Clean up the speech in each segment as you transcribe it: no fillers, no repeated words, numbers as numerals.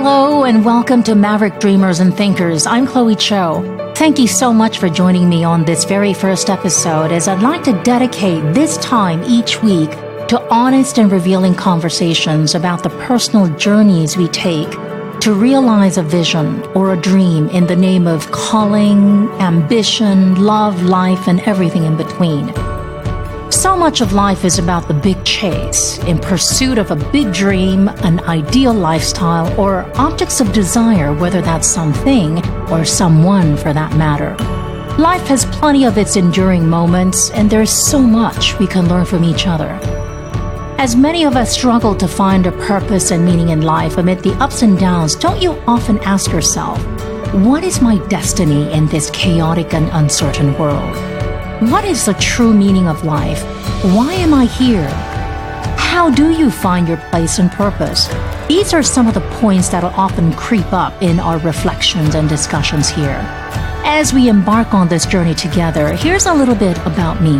Hello and welcome to Maverick Dreamers and Thinkers. I'm Chloe Cho. Thank you so much for joining me on this very first episode, as I'd like to dedicate this time each week to honest and revealing conversations about the personal journeys we take to realize a vision or a dream in the name of calling, ambition, love, life, and everything in between. So much of life is about the big chase, in pursuit of a big dream, an ideal lifestyle, or objects of desire, whether that's something or someone for that matter. Life has plenty of its enduring moments, and there's so much we can learn from each other. As many of us struggle to find a purpose and meaning in life amid the ups and downs, don't you often ask yourself, what is my destiny in this chaotic and uncertain world? What is the true meaning of life? Why am I here? How do you find your place and purpose? These are some of the points that'll often creep up in our reflections and discussions here. As we embark on this journey together, here's a little bit about me.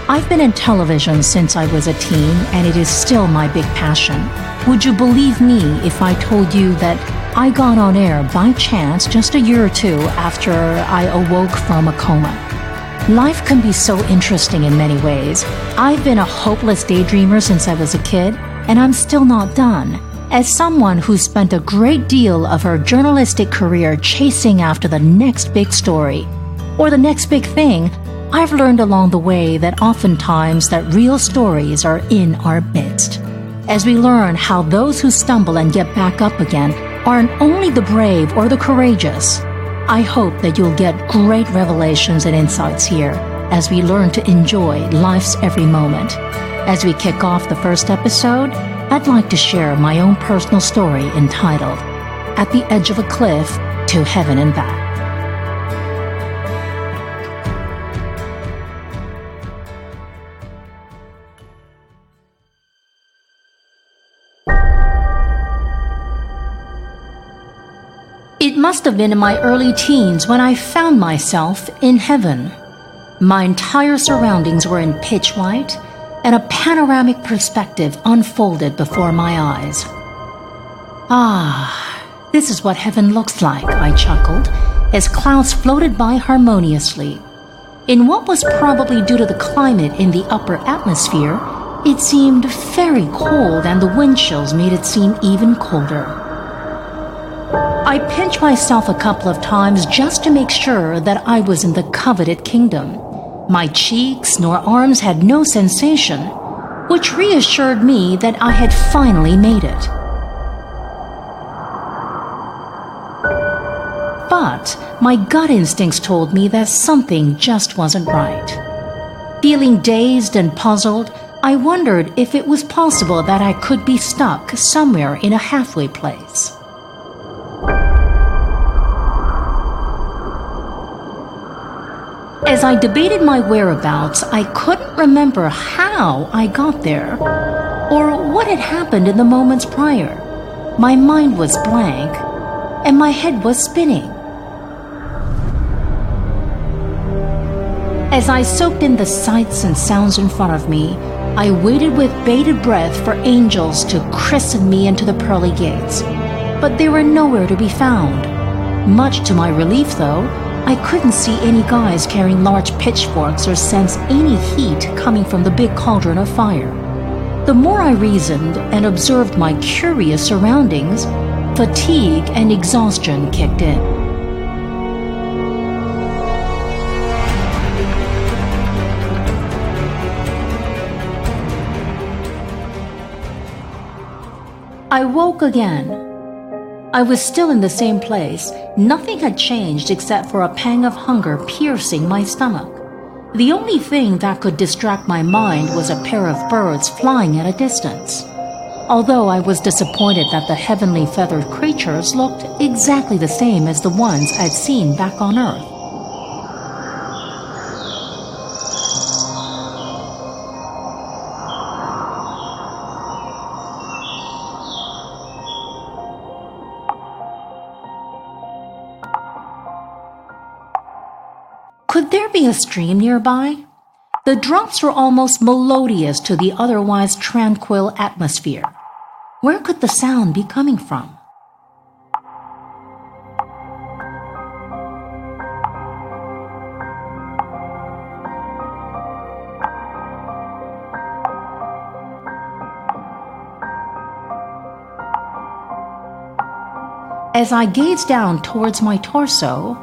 I've been in television since I was a teen, and it is still my big passion. Would you believe me if I told you that I got on air by chance just a year or two after I awoke from a coma? Life can be so interesting in many ways. I've been a hopeless daydreamer since I was a kid, and I'm still not done. As someone who spent a great deal of her journalistic career chasing after the next big story, or the next big thing, I've learned along the way that oftentimes that real stories are in our midst. As we learn how those who stumble and get back up again aren't only the brave or the courageous, I hope that you'll get great revelations and insights here as we learn to enjoy life's every moment. As we kick off the first episode, I'd like to share my own personal story entitled, At the Edge of a Cliff to Heaven and Back. It must have been in my early teens when I found myself in heaven. My entire surroundings were in pitch white, and a panoramic perspective unfolded before my eyes. Ah, this is what heaven looks like, I chuckled, as clouds floated by harmoniously. In what was probably due to the climate in the upper atmosphere, it seemed very cold, and the wind chills made it seem even colder. I pinched myself a couple of times just to make sure that I was in the coveted kingdom. My cheeks nor arms had no sensation, which reassured me that I had finally made it. But my gut instincts told me that something just wasn't right. Feeling dazed and puzzled, I wondered if it was possible that I could be stuck somewhere in a halfway place. As I debated my whereabouts, I couldn't remember how I got there or what had happened in the moments prior. My mind was blank and my head was spinning. As I soaked in the sights and sounds in front of me, I waited with bated breath for angels to christen me into the pearly gates, but they were nowhere to be found. Much to my relief, though, I couldn't see any guys carrying large pitchforks or sense any heat coming from the big cauldron of fire. The more I reasoned and observed my curious surroundings, fatigue and exhaustion kicked in. I woke again. I was still in the same place. Nothing had changed except for a pang of hunger piercing my stomach. The only thing that could distract my mind was a pair of birds flying at a distance. Although I was disappointed that the heavenly feathered creatures looked exactly the same as the ones I'd seen back on Earth. Could there be a stream nearby? The drops were almost melodious to the otherwise tranquil atmosphere. Where could the sound be coming from? As I gazed down towards my torso,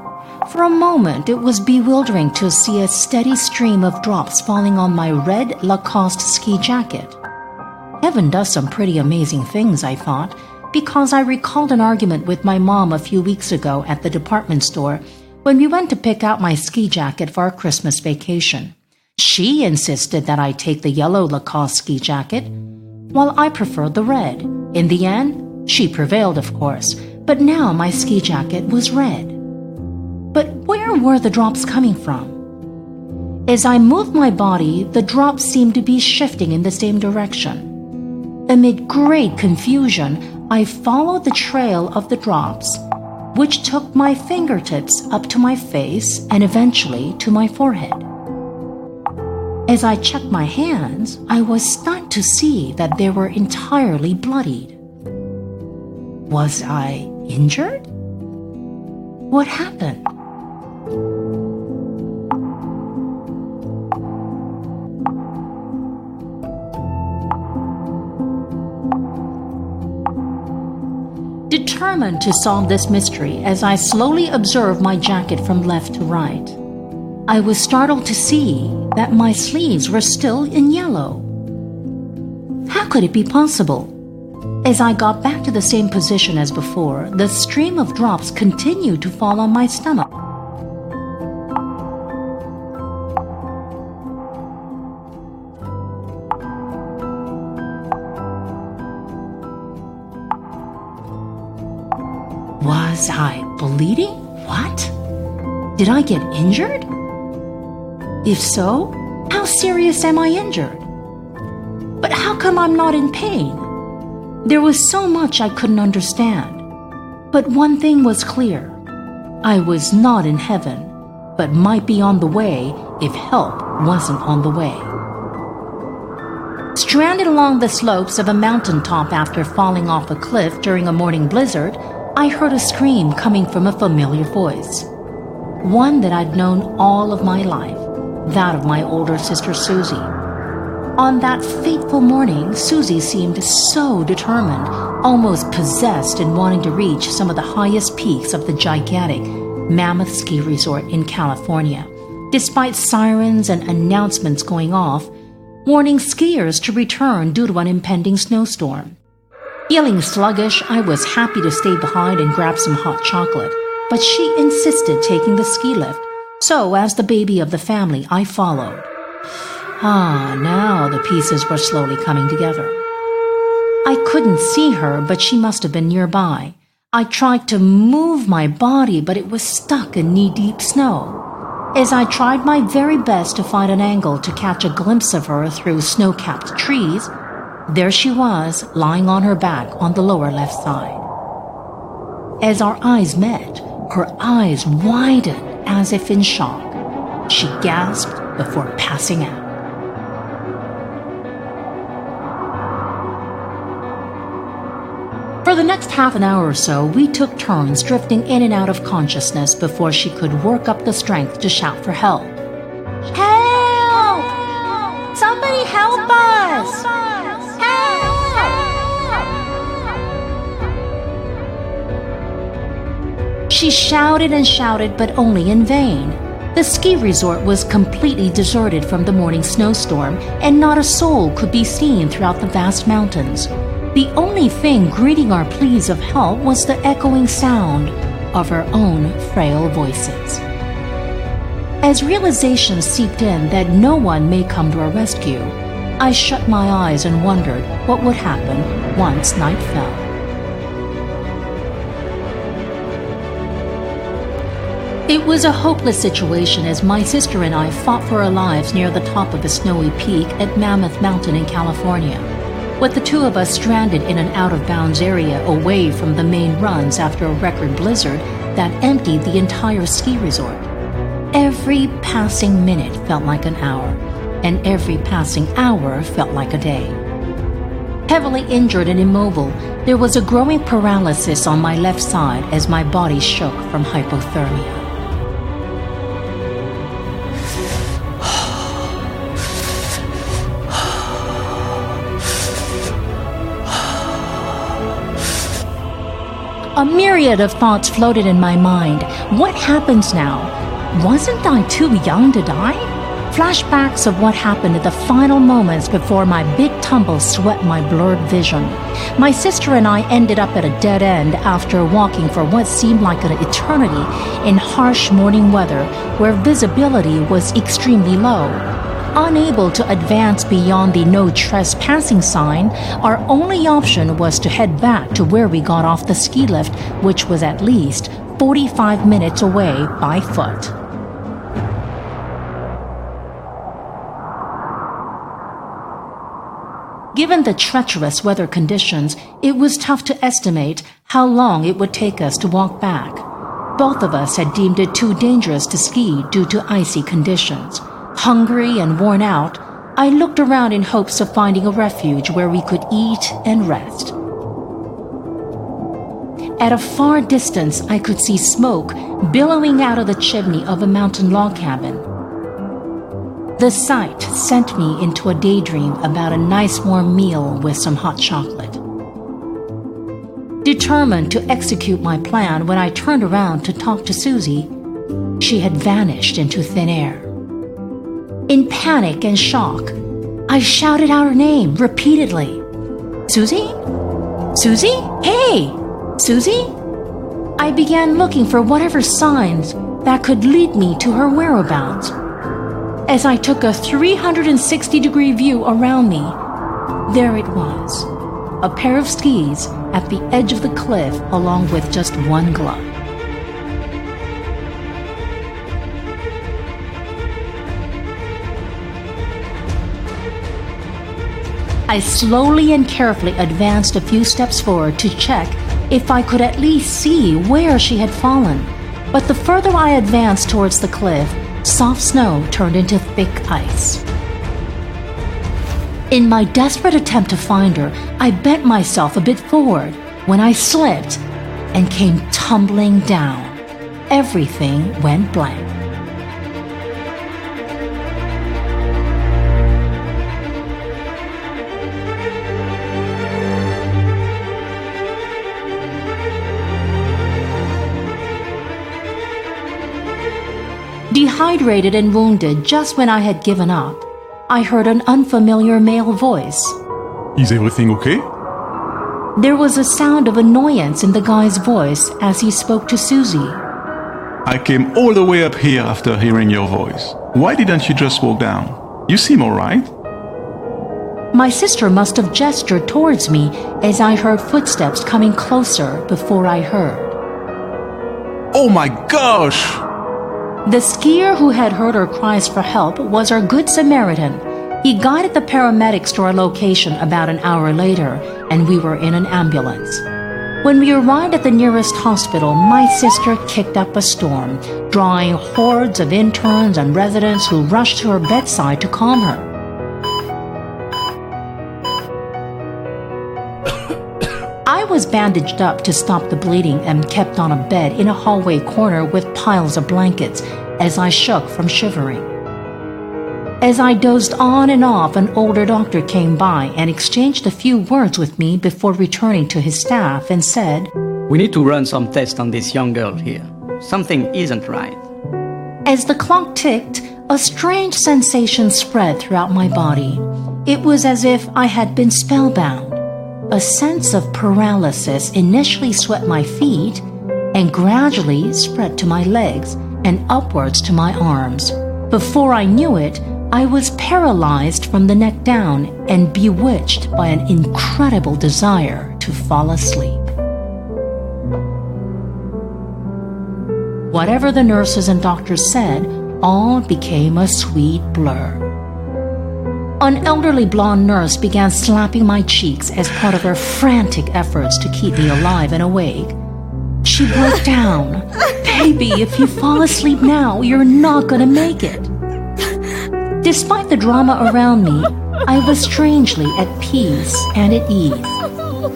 for a moment it was bewildering to see a steady stream of drops falling on my red Lacoste ski jacket. Heaven does some pretty amazing things, I thought, because I recalled an argument with my mom a few weeks ago at the department store when we went to pick out my ski jacket for our Christmas vacation. She insisted that I take the yellow Lacoste ski jacket, while I preferred the red. In the end, she prevailed, of course, but now my ski jacket was red. But where were the drops coming from? As I moved my body, the drops seemed to be shifting in the same direction. Amid great confusion, I followed the trail of the drops, which took my fingertips up to my face and eventually to my forehead. As I checked my hands, I was stunned to see that they were entirely bloodied. Was I injured? What happened? Determined to solve this mystery as I slowly observed my jacket from left to right, I was startled to see that my sleeves were still in yellow. How could it be possible? As I got back to the same position as before, the stream of drops continued to fall on my stomach. Was I bleeding? What? Did I get injured? If so, how serious am I injured? But how come I'm not in pain? There was so much I couldn't understand. But one thing was clear. I was not in heaven, but might be on the way if help wasn't on the way. Stranded along the slopes of a mountaintop after falling off a cliff during a morning blizzard, I heard a scream coming from a familiar voice. One that I'd known all of my life, that of my older sister Susie. On that fateful morning, Susie seemed so determined, almost possessed in wanting to reach some of the highest peaks of the gigantic Mammoth Ski Resort in California, despite sirens and announcements going off, warning skiers to return due to an impending snowstorm. Feeling sluggish, I was happy to stay behind and grab some hot chocolate, but she insisted taking the ski lift, so as the baby of the family, I followed. Now the pieces were slowly coming together. I couldn't see her, but she must have been nearby. I tried to move my body, but it was stuck in knee-deep snow. As I tried my very best to find an angle to catch a glimpse of her through snow-capped trees, there she was, lying on her back on the lower left side. As our eyes met, her eyes widened as if in shock. She gasped before passing out. For the next half an hour or so, we took turns drifting in and out of consciousness before she could work up the strength to shout for help. Help! Somebody help us! She shouted and shouted, but only in vain. The ski resort was completely deserted from the morning snowstorm, and not a soul could be seen throughout the vast mountains. The only thing greeting our pleas of help was the echoing sound of our own frail voices. As realization seeped in that no one may come to our rescue, I shut my eyes and wondered what would happen once night fell. It was a hopeless situation as my sister and I fought for our lives near the top of a snowy peak at Mammoth Mountain in California, with the two of us stranded in an out-of-bounds area away from the main runs after a record blizzard that emptied the entire ski resort. Every passing minute felt like an hour, and every passing hour felt like a day. Heavily injured and immobile, there was a growing paralysis on my left side as my body shook from hypothermia. A myriad of thoughts floated in my mind. What happens now? Wasn't I too young to die? Flashbacks of what happened at the final moments before my big tumble swept my blurred vision. My sister and I ended up at a dead end after walking for what seemed like an eternity in harsh morning weather where visibility was extremely low. Unable to advance beyond the no trespassing sign, our only option was to head back to where we got off the ski lift, which was at least 45 minutes away by foot. Given the treacherous weather conditions, it was tough to estimate how long it would take us to walk back. Both of us had deemed it too dangerous to ski due to icy conditions. Hungry and worn out, I looked around in hopes of finding a refuge where we could eat and rest. At a far distance, I could see smoke billowing out of the chimney of a mountain log cabin. The sight sent me into a daydream about a nice warm meal with some hot chocolate. Determined to execute my plan, when I turned around to talk to Susie, she had vanished into thin air. In panic and shock, I shouted out her name repeatedly. Susie? Susie? Hey! Susie? I began looking for whatever signs that could lead me to her whereabouts. As I took a 360-degree view around me, there it was, a pair of skis at the edge of the cliff along with just one glove. I slowly and carefully advanced a few steps forward to check if I could at least see where she had fallen. But the further I advanced towards the cliff, soft snow turned into thick ice. In my desperate attempt to find her, I bent myself a bit forward when I slipped and came tumbling down. Everything went blank. Dehydrated and wounded just when I had given up, I heard an unfamiliar male voice. Is everything okay? There was a sound of annoyance in the guy's voice as he spoke to Susie. I came all the way up here after hearing your voice. Why didn't you just walk down? You seem alright. My sister must have gestured towards me as I heard footsteps coming closer before I heard. Oh my gosh! The skier who had heard her cries for help was our good Samaritan. He guided the paramedics to our location about an hour later, and we were in an ambulance. When we arrived at the nearest hospital, my sister kicked up a storm, drawing hordes of interns and residents who rushed to her bedside to calm her. I was bandaged up to stop the bleeding and kept on a bed in a hallway corner with piles of blankets as I shook from shivering. As I dozed on and off, an older doctor came by and exchanged a few words with me before returning to his staff and said, "We need to run some tests on this young girl here. Something isn't right." As the clock ticked, a strange sensation spread throughout my body. It was as if I had been spellbound. A sense of paralysis initially swept my feet and gradually spread to my legs and upwards to my arms. Before I knew it, I was paralyzed from the neck down and bewitched by an incredible desire to fall asleep. Whatever the nurses and doctors said, all became a sweet blur. An elderly blonde nurse began slapping my cheeks as part of her frantic efforts to keep me alive and awake. She broke down. "Baby, if you fall asleep now, you're not gonna make it." Despite the drama around me, I was strangely at peace and at ease.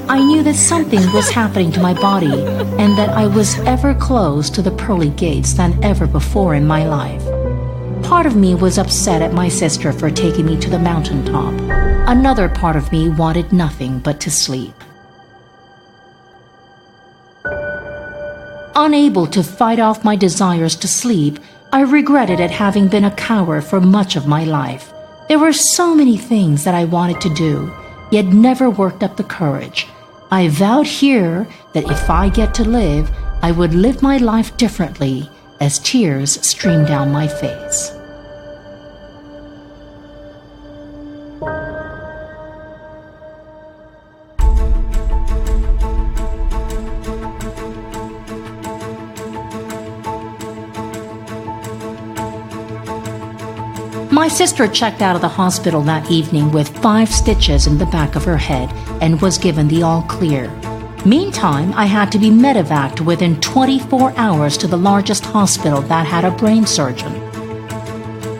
I knew that something was happening to my body and that I was ever close to the pearly gates than ever before in my life. Part of me was upset at my sister for taking me to the mountaintop. Another part of me wanted nothing but to sleep. Unable to fight off my desires to sleep, I regretted at having been a coward for much of my life. There were so many things that I wanted to do, yet never worked up the courage. I vowed here that if I get to live, I would live my life differently as tears streamed down my face. My sister checked out of the hospital that evening with 5 stitches in the back of her head and was given the all clear. Meantime, I had to be medevaced within 24 hours to the largest hospital that had a brain surgeon.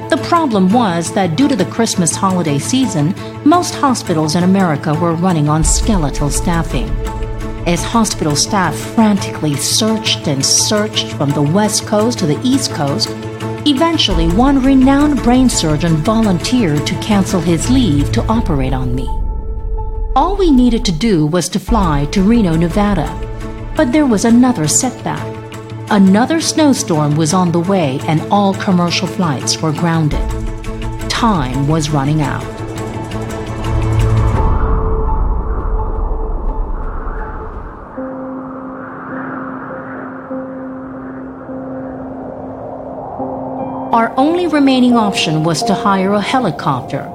The problem was that due to the Christmas holiday season, most hospitals in America were running on skeletal staffing. As hospital staff frantically searched and searched from the West Coast to the East Coast, eventually one renowned brain surgeon volunteered to cancel his leave to operate on me. All we needed to do was to fly to Reno, Nevada. But there was another setback. Another snowstorm was on the way and all commercial flights were grounded. Time was running out. Our only remaining option was to hire a helicopter.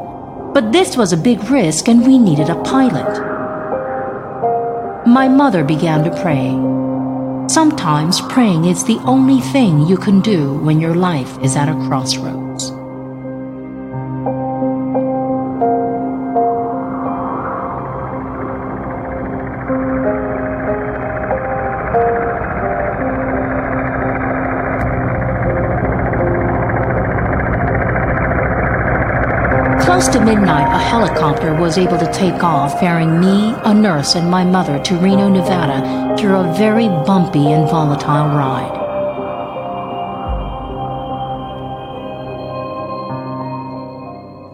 But this was a big risk and we needed a pilot. My mother began to pray. Sometimes praying is the only thing you can do when your life is at a crossroads. Close to midnight, a helicopter was able to take off, ferrying me, a nurse, and my mother to Reno, Nevada, through a very bumpy and volatile ride.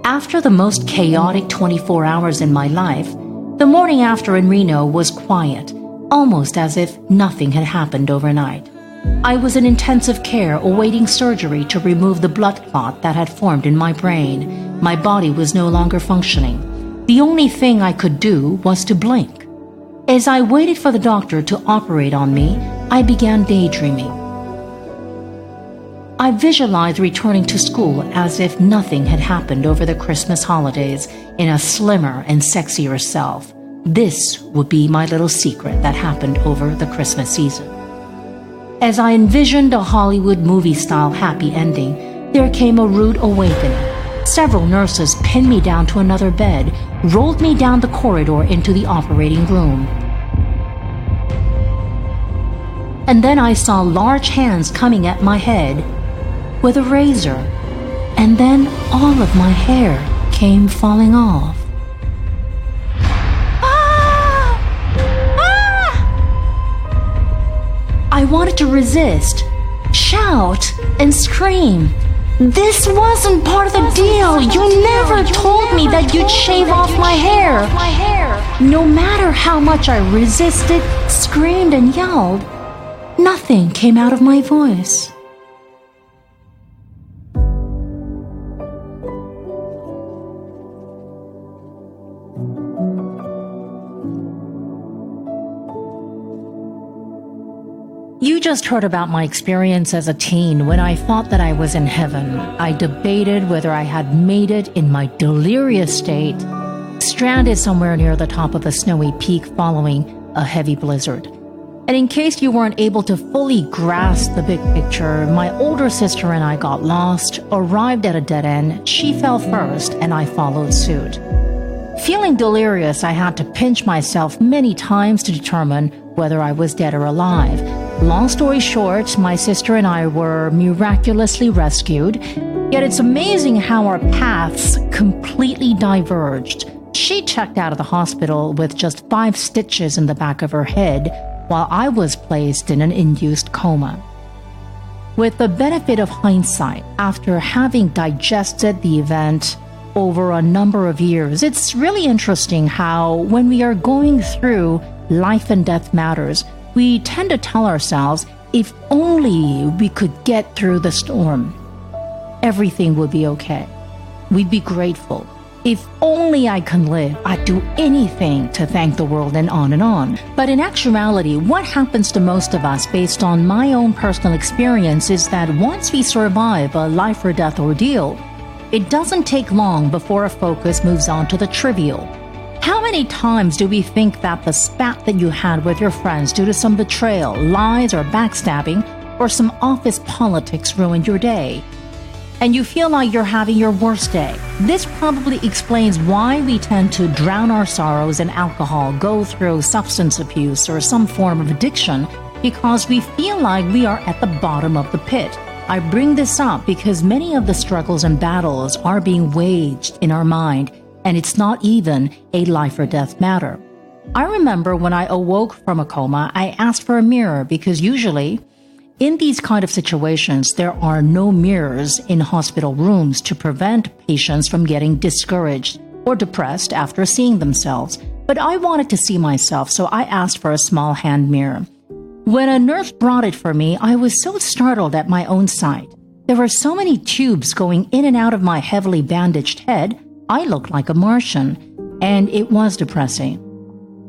After the most chaotic 24 hours in my life, the morning after in Reno was quiet, almost as if nothing had happened overnight. I was in intensive care awaiting surgery to remove the blood clot that had formed in my brain. My body was no longer functioning. The only thing I could do was to blink. As I waited for the doctor to operate on me, I began daydreaming. I visualized returning to school as if nothing had happened over the Christmas holidays in a slimmer and sexier self. This would be my little secret that happened over the Christmas season. As I envisioned a Hollywood movie-style happy ending, there came a rude awakening. Several nurses pinned me down to another bed, rolled me down the corridor into the operating room. And then I saw large hands coming at my head with a razor, and then all of my hair came falling off. I wanted to resist, shout, and scream. This wasn't part of the deal. You never told me that you'd shave off my hair. No matter how much I resisted, screamed, and yelled, nothing came out of my voice. You just heard about my experience as a teen when I thought that I was in heaven. I debated whether I had made it in my delirious state, stranded somewhere near the top of a snowy peak following a heavy blizzard. And in case you weren't able to fully grasp the big picture, my older sister and I got lost, arrived at a dead end. She fell first and I followed suit. Feeling delirious, I had to pinch myself many times to determine whether I was dead or alive. Long story short, my sister and I were miraculously rescued, yet it's amazing how our paths completely diverged. She checked out of the hospital with just 5 stitches in the back of her head, while I was placed in an induced coma. With the benefit of hindsight, after having digested the event over a number of years, it's really interesting how when we are going through life and death matters, we tend to tell ourselves, if only we could get through the storm, everything would be okay. We'd be grateful. If only I can live, I'd do anything to thank the world, and on and on. But in actuality, what happens to most of us based on my own personal experience is that once we survive a life or death ordeal, it doesn't take long before our focus moves on to the trivial. How many times do we think that the spat that you had with your friends due to some betrayal, lies, or backstabbing, or some office politics ruined your day? And you feel like you're having your worst day. This probably explains why we tend to drown our sorrows in alcohol, go through substance abuse, or some form of addiction, because we feel like we are at the bottom of the pit. I bring this up because many of the struggles and battles are being waged in our mind, and it's not even a life or death matter. I remember when I awoke from a coma, I asked for a mirror because usually, in these kind of situations, there are no mirrors in hospital rooms to prevent patients from getting discouraged or depressed after seeing themselves. But I wanted to see myself, so I asked for a small hand mirror. When a nurse brought it for me, I was so startled at my own sight. There were so many tubes going in and out of my heavily bandaged head, I looked like a Martian, and it was depressing.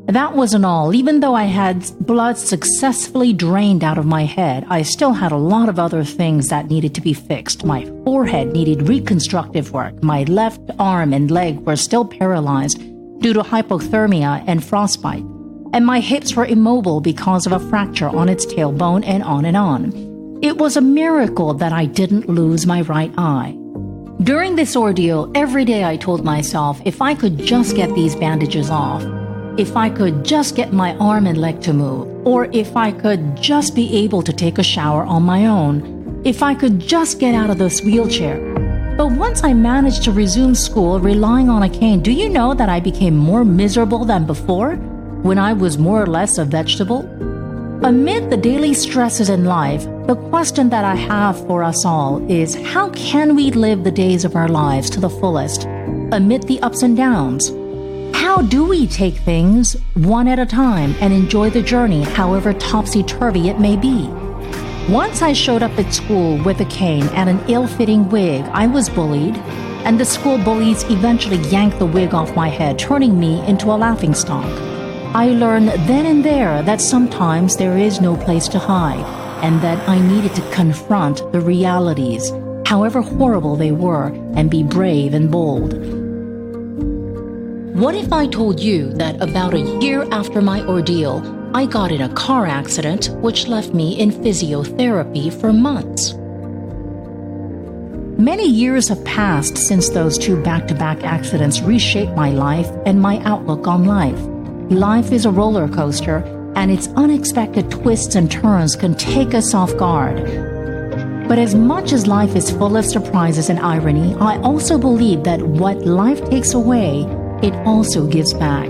That wasn't all. Even though I had blood successfully drained out of my head, I still had a lot of other things that needed to be fixed. My forehead needed reconstructive work. My left arm and leg were still paralyzed due to hypothermia and frostbite. And my hips were immobile because of a fracture on its tailbone, and on and on. It was a miracle that I didn't lose my right eye. During this ordeal, every day I told myself, if I could just get these bandages off, if I could just get my arm and leg to move, or if I could just be able to take a shower on my own, if I could just get out of this wheelchair. But once I managed to resume school relying on a cane, do you know that I became more miserable than before, when I was more or less a vegetable? Amid the daily stresses in life, the question that I have for us all is, how can we live the days of our lives to the fullest, amid the ups and downs? How do we take things one at a time and enjoy the journey, however topsy-turvy it may be? Once I showed up at school with a cane and an ill-fitting wig, I was bullied, and the school bullies eventually yanked the wig off my head, turning me into a laughingstock. I learned then and there that sometimes there is no place to hide, and that I needed to confront the realities, however horrible they were, and be brave and bold. What if I told you that about a year after my ordeal, I got in a car accident which left me in physiotherapy for months? Many years have passed since those two back-to-back accidents reshaped my life and my outlook on life. Life is a roller coaster, and its unexpected twists and turns can take us off guard. But as much as life is full of surprises and irony, I also believe that what life takes away, it also gives back,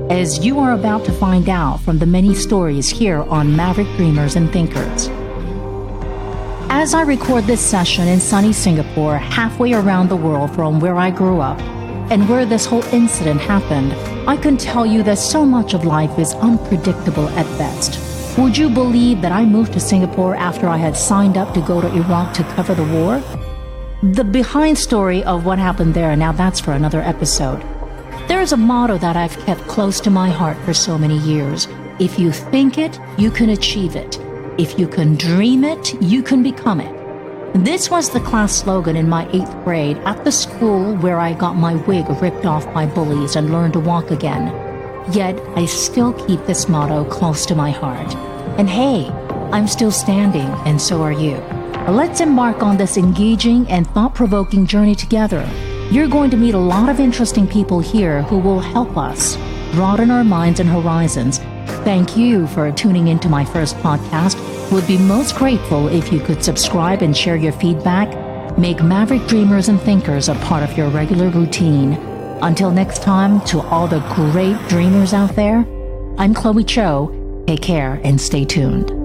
as you are about to find out from the many stories here on Maverick Dreamers and Thinkers. As I record this session in sunny Singapore, halfway around the world from where I grew up and where this whole incident happened, I can tell you that so much of life is unpredictable at best. Would you believe that I moved to Singapore after I had signed up to go to Iraq to cover the war? The behind story of what happened there, now that's for another episode. There is a motto that I've kept close to my heart for so many years. If you think it, you can achieve it. If you can dream it, you can become it. This was the class slogan in my 8th grade at the school where I got my wig ripped off by bullies and learned to walk again. Yet, I still keep this motto close to my heart. And hey, I'm still standing, and so are you. Let's embark on this engaging and thought-provoking journey together. You're going to meet a lot of interesting people here who will help us broaden our minds and horizons. Thank you for tuning into my first podcast. Would be most grateful if you could subscribe and share your feedback. Make Maverick Dreamers and Thinkers a part of your regular routine. Until next time, to all the great dreamers out there, I'm Chloe Cho. Take care and stay tuned.